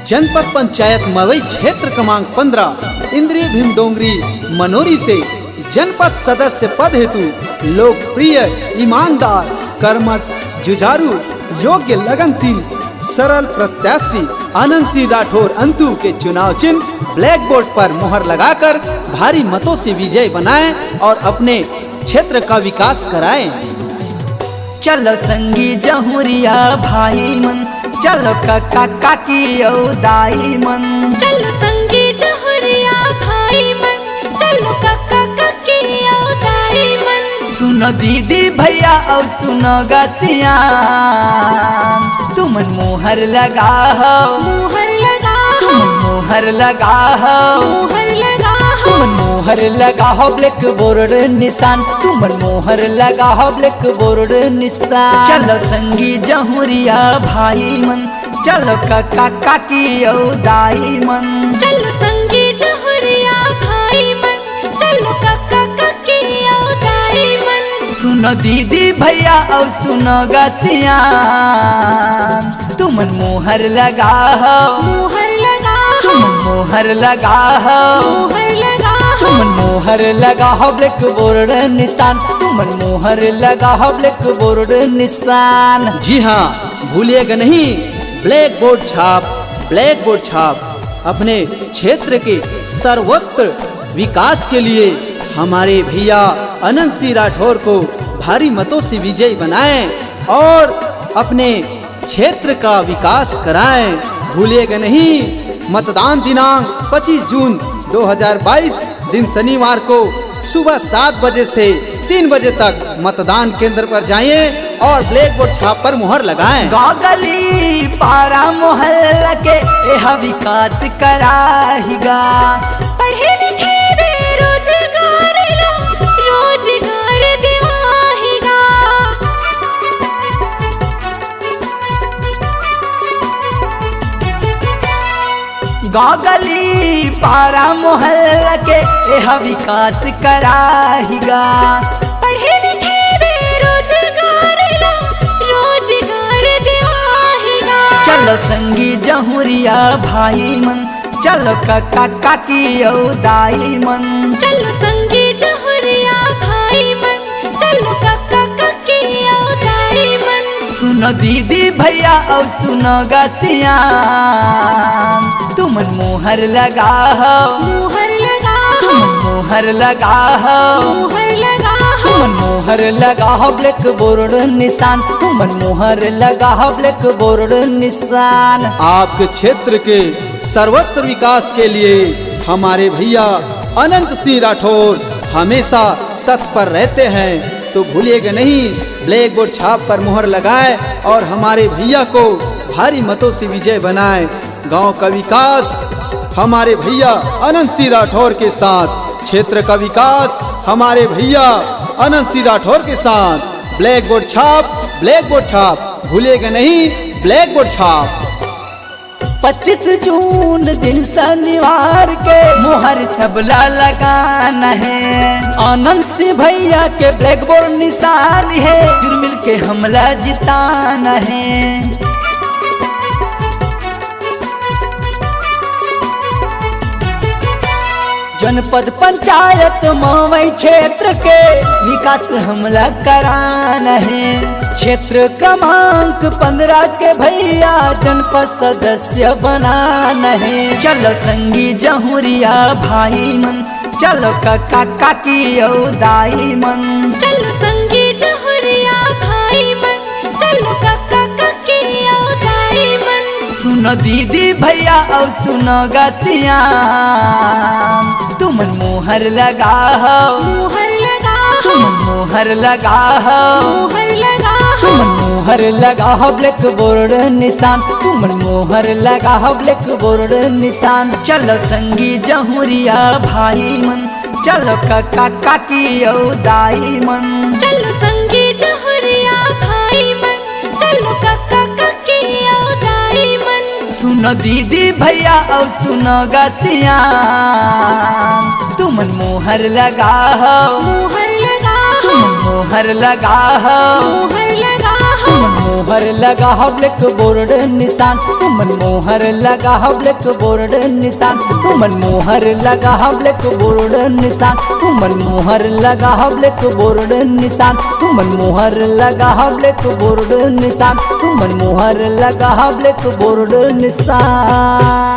जनपद पंचायत मवई क्षेत्र क्रमांक 15 इंद्रिय भीम डोंगरी मनोरी से जनपद सदस्य पद हेतु लोकप्रिय, ईमानदार, कर्मठ, जुझारू, योग्य, लगनशील, सरल प्रत्याशी आनंद सिंह राठौर अंतु के चुनाव चिन्ह ब्लैक बोर्ड पर मुहर लगाकर भारी मतों से विजय बनाएं और अपने क्षेत्र का विकास कराएं। चलो संगी जहुरिया भाई मन, चलो काका काकी दाई मन, चलो संगी जहुरिया भाई मन, चलो काका काकी दाई मन। सुनो दीदी भैया और सुनो गसियान, तुमन मोहर लगा हो, मोहर लगा हो, मोहर लगा हो, मोहर लगा हो, तुमन मोहर लगा हो ब्लैक बोर्ड निशान, तुमन मोहर लगा हो ब्लैक बोर्ड निशान। चलो संगी जहुरिया भाई मन, चलो काका काकी दाई मन, चलो संगी जहुरिया भाई मन, चलो काका काकी दाई मन। सुनो दीदी भैया और सुनो गसियान, तुमन मोहर लगा हो, मोहर लगा हो, तुमन मोहर लगा हो, मोहर लगा हो, तुमन मोहर लगा हो ब्लैक बोर्ड निशान, तुमन मोहर लगा हो ब्लैक बोर्ड निशान। जी हाँ, भूलिएगा नहीं, ब्लैक बोर्ड छाप, ब्लैक बोर्ड छाप। अपने क्षेत्र के सर्वोत्तर विकास के लिए हमारे भैया आनंद सिंह राठौर को भारी मतों से विजयी बनाएं और अपने क्षेत्र का विकास कराएं। भूलिएगा नहीं, मतदान दिनांक 25 जून 2022 दिन शनिवार को सुबह 7 बजे से 3 बजे तक मतदान केंद्र पर जाइए और ब्लैक बोर्ड छाप पर मुहर लगाएं। गाँव गली पारा मोहल्ला के यह विकास कराएगा, पढ़े लिखे बेरोजगार लोग रोजगार दिवाएगा। गाँव गली पारा मोहल्ला के यह विकास कराएगा, पढ़े लिखे बेरोजगार लोग रोजगार दिवाएगा। चलो संगी जहुरिया भाई मन, चलो काका काकी दाई मन, चलो संगी जहुरिया भाई मन, चलो काका काकी दाई मन। सुनो दीदी भैया और सुनो गसियान, तुमन मोहर लगा हो, मोहर लगा हो, तुमन मोहर लगा हो, मोहर लगा हो, तुमन मोहर लगा हो ब्लैक बोर्ड निशान, तुमन मोहर लगा हो ब्लैक बोर्ड निशान। आपके क्षेत्र के सर्वत्र विकास के लिए हमारे भैया अनंत सिंह राठौर हमेशा तत्पर रहते हैं। तो भूलिएगा नहीं, ब्लैक बोर्ड छाप पर मुहर लगाएं और हमारे भैया को भारी मतों से विजय बनाएं। गांव का विकास हमारे भैया अनंत सिंह राठौर के साथ, क्षेत्र का विकास हमारे भैया अनंत सिंह राठौर के साथ। ब्लैक बोर्ड छाप, ब्लैक बोर्ड छाप, भूलिएगा नहीं, ब्लैक बोर्ड छाप। 25 जून दिन शनिवार के मोहर सबला लगाना है, आनंद सिंह भैया के ब्लैक बोर्ड निशान है, फिर मिलके हमला जिताना है। जनपद पंचायत मवई क्षेत्र के विकास हमला कराना है, क्षेत्र क्रमांक 15 के भैया जनपद सदस्य बनाना है। चलो संगी जहुरिया भाई मन, चलो काका काकी दाई मन, चलो संगी जहुरिया भाई मन, चलो काका काकी दाई मन। सुनो दीदी भैया और सुनो गसियान, तुमन मोहर लगा हो, मोहर लगा हो, तुमन मोहर लगा हो, मोहर लगा हो, तुमन मोहर लगा हो ब्लैक बोर्ड निशान, तुमन मोहर लगा हो ब्लैक बोर्ड निशान। चलो संगी जहुरिया भाई मन, चलो काका काकी दाई मन, चलो संगी जहुरिया भाई मन, चलो काका काकी दाई मन। सुनो दीदी भैया और सुनो गसियान, तुमन मोहर लगा हो, मोहर लगा हो, तुमन मोहर लगा हो, मोहर लगा हो, तुमन मोहर लगा ब्लैक बोर्ड निशान, तुमन मोहर लगा ब्लैक बोर्ड निशान, तुमन मोहर लगा ब्लैक बोर्ड निशान, तुमन मोहर लगा ब्लैक बोर्ड निशान, तुमन मोहर लगा ब्लैक बोर्ड निशान, तुमन मोहर लगा ब्लैक बोर्ड निशान।